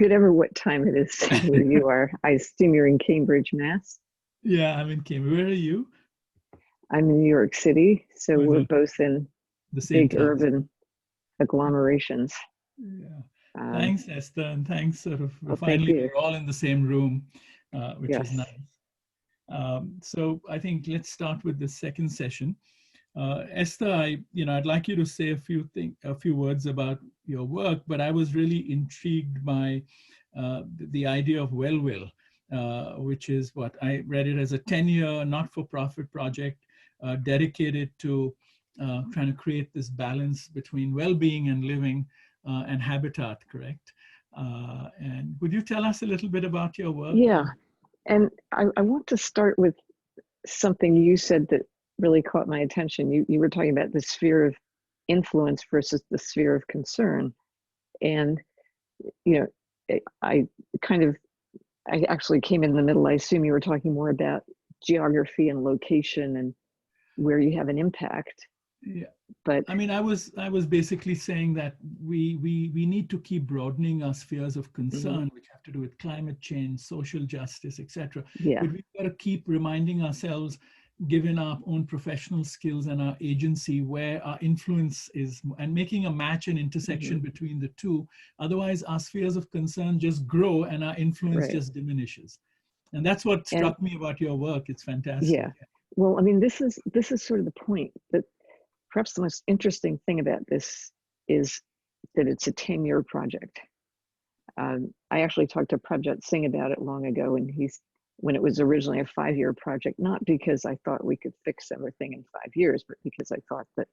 whatever what time it is where you are. I assume you're in Cambridge, Mass. Yeah, I'm in Cambridge. Where are you? I'm in New York City, so We're we're not both in the same big town. urban agglomerations. Yeah. Um, Thanks, Esther, and thanks. Sort of well, thank finally, you. we're all in the same room, which is Yes. nice. So I think let's start with the second session. Esther, I'd like you to say a few words about your work, but I was really intrigued by the idea of Well, which is what I read it as a 10-year not-for-profit project dedicated to trying to create this balance between well-being and living and habitat, correct? And would you tell us a little bit about your work? Yeah. And I want to start with something you said that really caught my attention. You were talking about the sphere of influence versus the sphere of concern. And, I actually came in the middle. I assume you were talking more about geography and location and where you have an impact. Yeah. But I mean, I was basically saying that we need to keep broadening our spheres of concern, which have to do with climate change, social justice, etc. yeah, But we've got to keep reminding ourselves, given our own professional skills and our agency, where our influence is, and making a match and intersection between the two. Otherwise, our spheres of concern just grow and our influence right. just diminishes. And that's what And struck me about your work. It's fantastic. yeah, well, I mean, this is sort of the point, that perhaps the most interesting thing about this is that it's a 10-year project. I actually talked to Prabhat Singh about it long ago, and when it was originally a 5-year project, not because I thought we could fix everything in 5 years, but because I thought that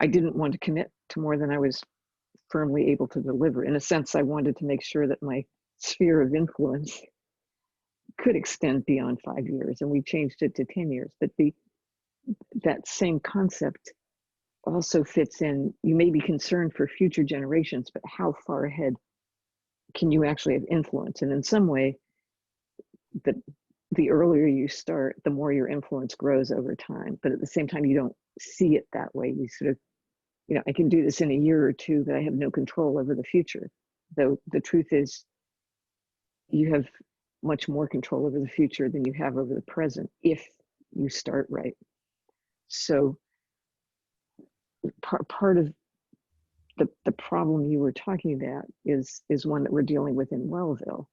I didn't want to commit to more than I was firmly able to deliver. In a sense, I wanted to make sure that my sphere of influence could extend beyond 5 years, and we changed it to 10 years. But that same concept also fits in. You may be concerned for future generations, but how far ahead can you actually have influence? And in some way, the earlier you start, the more your influence grows over time. But at the same time, you don't see it that way. You sort of, I can do this in a year or two, but I have no control over the future. Though the truth is, you have much more control over the future than you have over the present if you start right. So part of the problem you were talking about is one that we're dealing with in Wellville.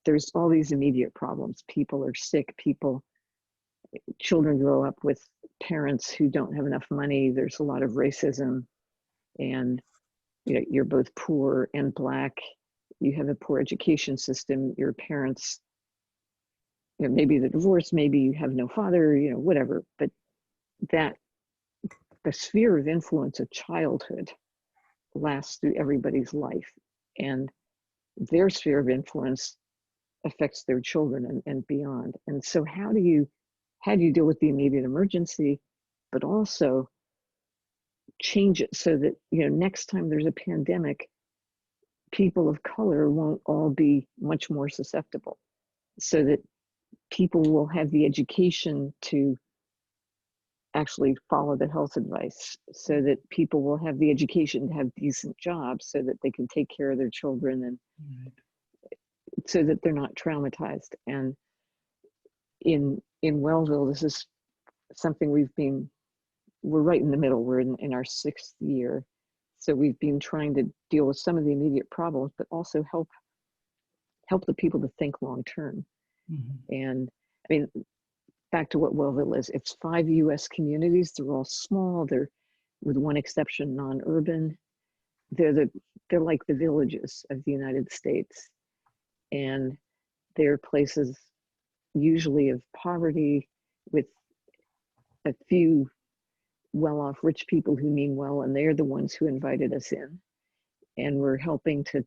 There's all these immediate problems. People are sick. Children grow up with parents who don't have enough money. There's a lot of racism, and you're both poor and Black. You have a poor education system. Your parents, maybe they're divorced, maybe you have no father, whatever. But that the sphere of influence of childhood lasts through everybody's life, and their sphere of influence affects their children and beyond. And so how do you deal with the immediate emergency, but also change it so that next time there's a pandemic, people of color won't all be much more susceptible, so that people will have the education to actually follow the health advice, so that people will have the education to have decent jobs, so that they can take care of their children, and so that they're not traumatized. And in Wellville, this is something we're right in the middle. We're in our 6th year. So we've been trying to deal with some of the immediate problems, but also help the people to think long term. And I mean, back to what Wellville is, it's 5 US communities. They're all small. They're, with one exception, non-urban. They're like the villages of the United States. And they're places usually of poverty, with a few well-off rich people who mean well, and they're the ones who invited us in. And we're helping to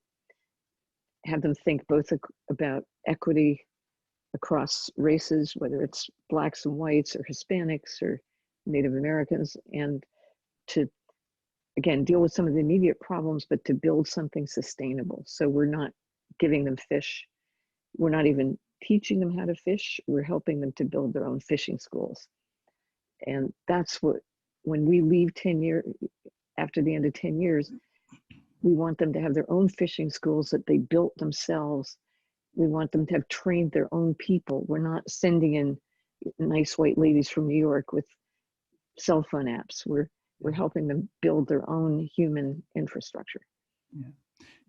have them think both about equity across races, whether it's Blacks and whites or Hispanics or Native Americans, and to, again, deal with some of the immediate problems, but to build something sustainable. So we're not giving them fish. We're not even teaching them how to fish. We're helping them to build their own fishing schools. And that's what, when we leave 10 years, after the end of 10 years, We want them to have their own fishing schools that they built themselves. We want them to have trained their own people. We're not sending in nice white ladies from New York with cell phone apps. We're helping them build their own human infrastructure. Yeah.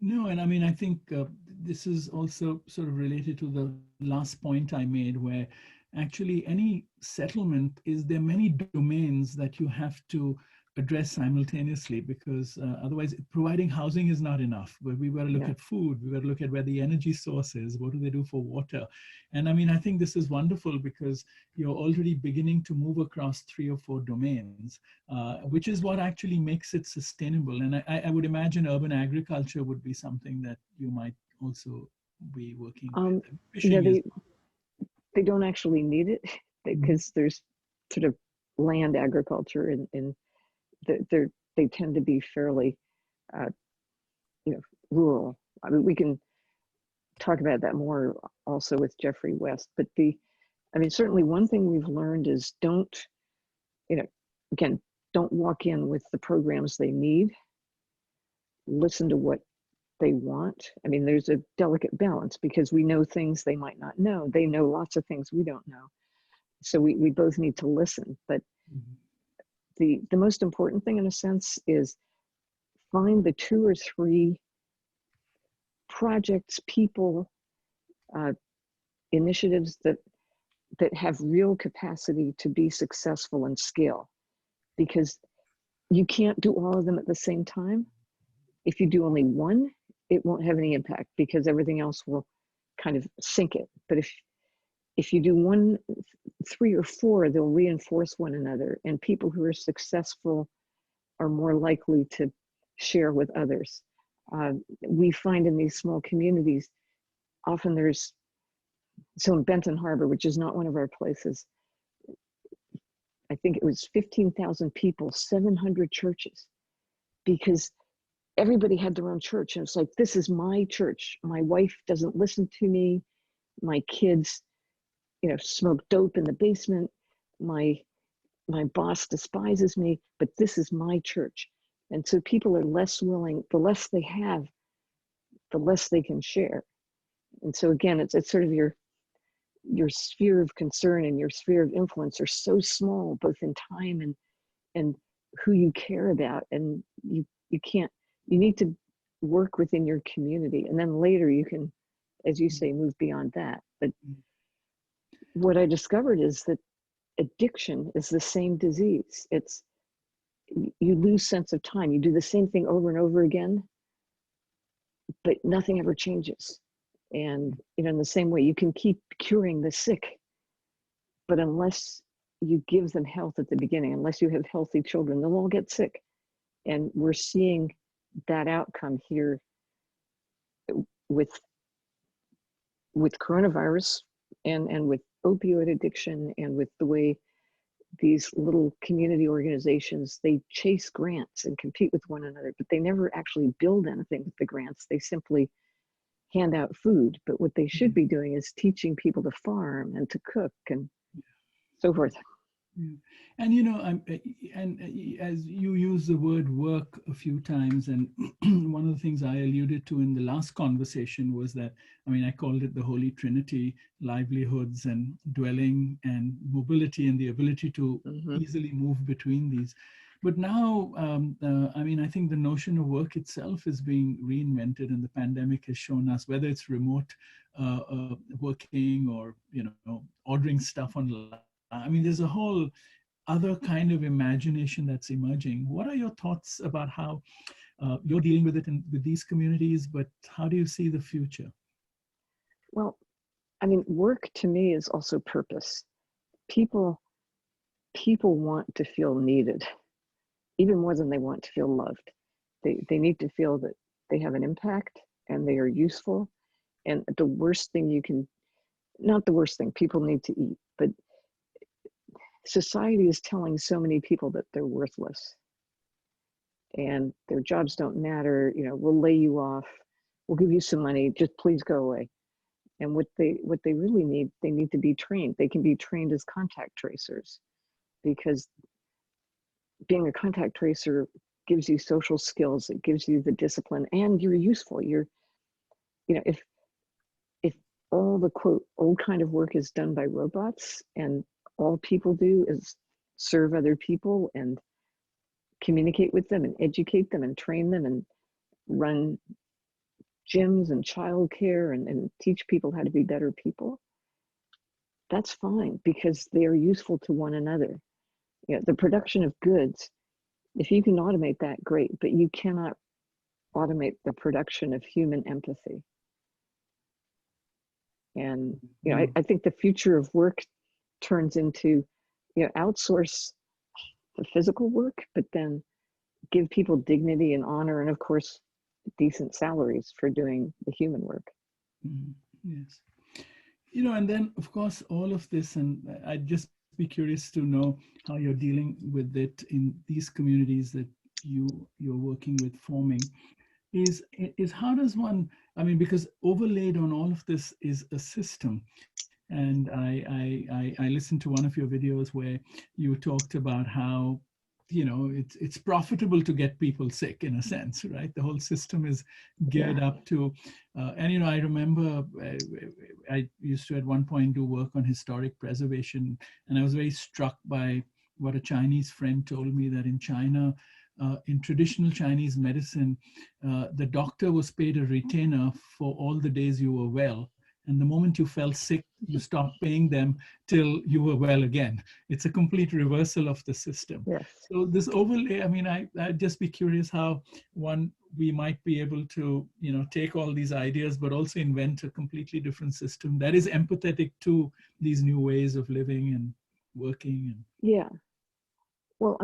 No, and I mean, I think this is also sort of related to the last point I made, where actually any settlement is there are many domains that you have to address simultaneously, because otherwise providing housing is not enough. But we've got to look Yeah. at food, we've got to look at where the energy source is, what do they do for water. And I mean, I think this is wonderful because you're already beginning to move across 3 or 4 domains, which is what actually makes it sustainable. And I would imagine urban agriculture would be something that you might also be working with. Yeah, Fishing is. they don't actually need it because there's sort of land agriculture and they tend to be fairly, uh, rural. I mean, we can talk about that more also with Jeffrey West, but I mean, certainly one thing we've learned is don't, again, don't walk in with the programs they need. Listen to what they want. I mean, there's a delicate balance because we know things they might not know. They know lots of things we don't know. So we both need to listen. But the most important thing in a sense is find the 2 or 3 projects, people, initiatives that have real capacity to be successful and scale, because you can't do all of them at the same time. If you do only one, it won't have any impact because everything else will kind of sink it. But if you do 1, 3 or 4, they'll reinforce one another, and people who are successful are more likely to share with others. We find in these small communities, often so in Benton Harbor, which is not one of our places, I think it was 15,000 people, 700 churches, because everybody had their own church. And it's like, this is my church. My wife doesn't listen to me. My kids, smoke dope in the basement. My boss despises me, but this is my church. And so people are less willing, the less they have, the less they can share. And so again, it's sort of your sphere of concern and your sphere of influence are so small, both in time and who you care about. And you need to work within your community. And then later you can, as you say, move beyond that. But what I discovered is that addiction is the same disease. You lose sense of time. You do the same thing over and over again, but nothing ever changes. And in the same way, you can keep curing the sick, but unless you give them health at the beginning, unless you have healthy children, they'll all get sick. And we're seeing that outcome here with coronavirus and with opioid addiction and with the way these little community organizations, they chase grants and compete with one another, but they never actually build anything with the grants. They simply hand out food. But what they should be doing is teaching people to farm and to cook and so forth. Yeah. And as you use the word work a few times, and one of the things I alluded to in the last conversation was that, I called it the Holy Trinity: livelihoods and dwelling and mobility and the ability to easily move between these. But now, I think the notion of work itself is being reinvented, and the pandemic has shown us, whether it's remote working or ordering stuff online. There's a whole other kind of imagination that's emerging. What are your thoughts about how you're dealing with it with these communities, but how do you see the future? Well, work to me is also purpose. People want to feel needed, even more than they want to feel loved. They need to feel that they have an impact and they are useful. And the worst thing not the worst thing, people need to eat, but society is telling so many people that they're worthless and their jobs don't matter. We'll lay you off, we'll give you some money, just please go away. And what they really need, they need to be trained. They can be trained as contact tracers, because being a contact tracer gives you social skills, it gives you the discipline, and you're useful. You're, if all the quote old kind of work is done by robots and all people do is serve other people and communicate with them and educate them and train them and run gyms and childcare and teach people how to be better people, that's fine because they are useful to one another. The production of goods, if you can automate that, great, but you cannot automate the production of human empathy. And I think the future of work turns into outsource the physical work, but then give people dignity and honor, and of course decent salaries for doing the human work. Yes. And then of course all of this, and I'd just be curious to know how you're dealing with it in these communities that you're working with forming, is how does one, because overlaid on all of this is a system. And I listened to one of your videos where you talked about how it's profitable to get people sick in a sense, right? The whole system is geared up to, and I remember I used to at one point do work on historic preservation, and I was very struck by what a Chinese friend told me, that in China, in traditional Chinese medicine, the doctor was paid a retainer for all the days you were well. And the moment you fell sick, you stopped paying them till you were well again. It's a complete reversal of the system. Yes. So this overlay, I'd just be curious how we might be able to, take all these ideas, but also invent a completely different system that is empathetic to these new ways of living and working. Yeah. Well,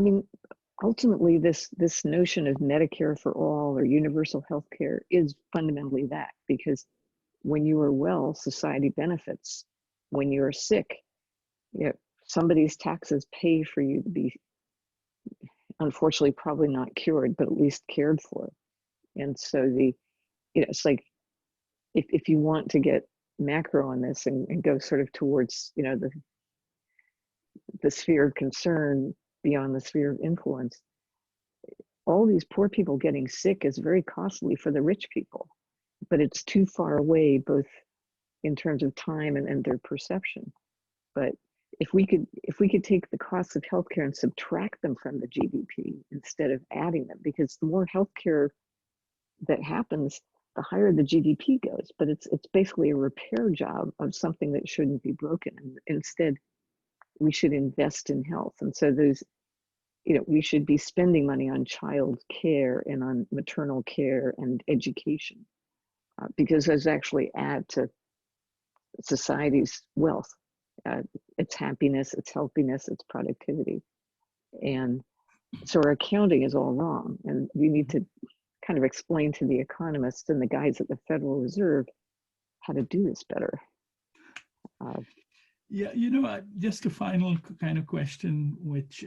ultimately, this notion of Medicare for all or universal health care is fundamentally that, because when you are well, society benefits. When you're sick, somebody's taxes pay for you to be, unfortunately, probably not cured, but at least cared for. And so it's like, if you want to get macro on this and go sort of towards, the sphere of concern beyond the sphere of influence, all these poor people getting sick is very costly for the rich people, but it's too far away, both in terms of time and their perception. But if we could take the costs of healthcare and subtract them from the GDP instead of adding them, because the more healthcare that happens, the higher the GDP goes. But it's basically a repair job of something that shouldn't be broken. And instead, we should invest in health. And so we should be spending money on child care and on maternal care and education, because those actually add to society's wealth, its happiness, its healthiness, its productivity. And so our accounting is all wrong. And we need to kind of explain to the economists and the guys at the Federal Reserve how to do this better. Just a final kind of question, which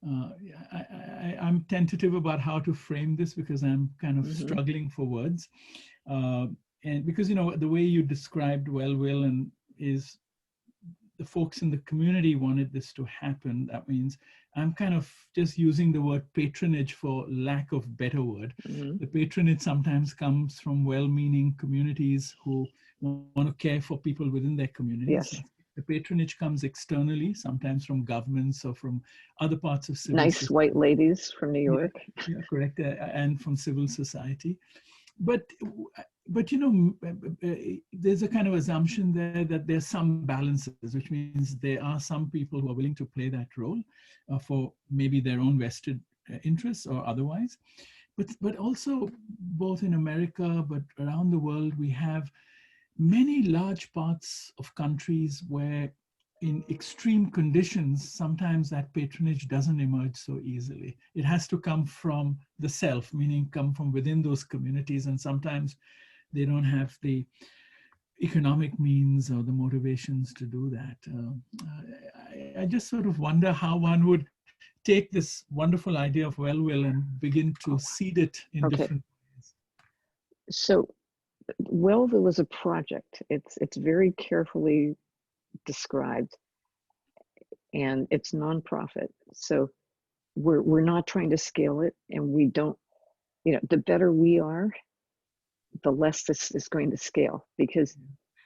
I'm tentative about how to frame this, because I'm kind of struggling for words. And because, the way you described well-will and is the folks in the community wanted this to happen. That means I'm kind of just using the word patronage for lack of better word. The patronage sometimes comes from well-meaning communities who want to care for people within their communities. Yes. The patronage comes externally, sometimes from governments or from other parts of civil nice society. White ladies from New York. Yeah, correct. And from civil society. But there's a kind of assumption there that there's some balances, which means there are some people who are willing to play that role for maybe their own vested interests or otherwise. But also, both in America, but around the world, we have many large parts of countries where in extreme conditions, sometimes that patronage doesn't emerge so easily. It has to come from the self, meaning come from within those communities. And sometimes they don't have the economic means or the motivations to do that. I just sort of wonder how one would take this wonderful idea of well-will and begin to seed it in different ways. So Wellville is a project. It's very carefully described, and it's nonprofit. So we're not trying to scale it, and we don't, the better we are, the less this is going to scale, because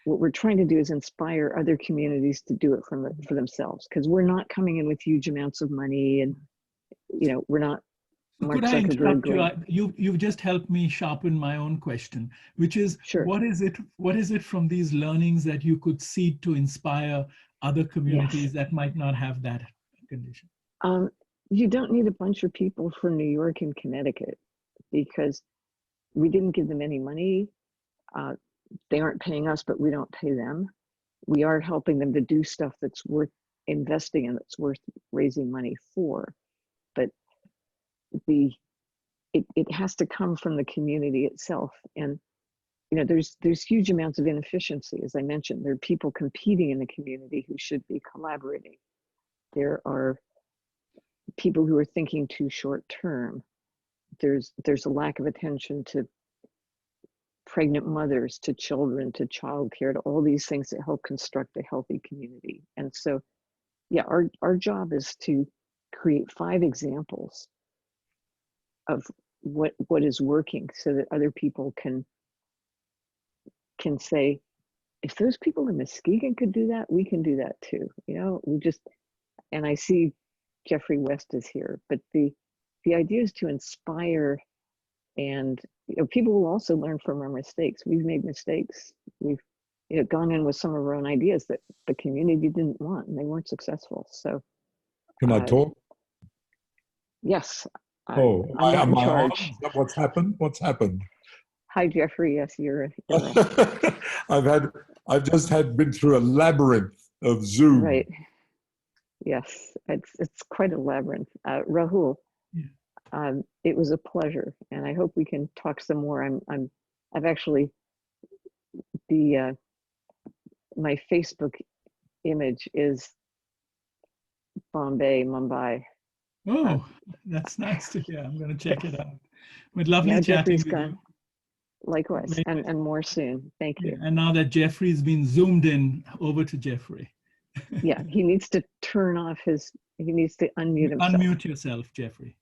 what we're trying to do is inspire other communities to do it for themselves, because we're not coming in with huge amounts of money, and we're not So Mark could I Zuckerberg interrupt you? going. You've just helped me sharpen my own question, which is, Sure. what is it from these learnings that you could seed to inspire other communities Yes. that might not have that condition? You don't need a bunch of people from New York and Connecticut, because we didn't give them any money. They aren't paying us, but we don't pay them. We are helping them to do stuff that's worth investing in, that's worth raising money for. But it has to come from the community itself. And there's huge amounts of inefficiency. As I mentioned, there are people competing in the community who should be collaborating. There are people who are thinking too short term. There's a lack of attention to pregnant mothers, to children, to childcare, to all these things that help construct a healthy community. And so, yeah, our job is to create 5 examples of what is working, so that other people can say, if those people in Muskegon could do that, we can do that too. And I see Jeffrey West is here, but the idea is to inspire, and people will also learn from our mistakes. We've made mistakes. We've gone in with some of our own ideas that the community didn't want, and they weren't successful. So Can I talk? yes, Oh, I'm not in am I on? charge. Is that what's happened? What's happened? Hi, Jeffrey. Yes, you're on. I've been through a labyrinth of Zoom. Right. Yes, it's quite a labyrinth. Rahul, Yeah. It was a pleasure, and I hope we can talk some more. I've actually, my Facebook image is Mumbai. Oh, that's nice to hear. I'm going to check it out. But lovely Now chatting Jeffrey's with gone. you. Likewise, and more soon. Thank you. And now that Jeffrey's been zoomed in, over to Jeffrey. Yeah, he needs to he needs to unmute himself. Unmute yourself, Jeffrey.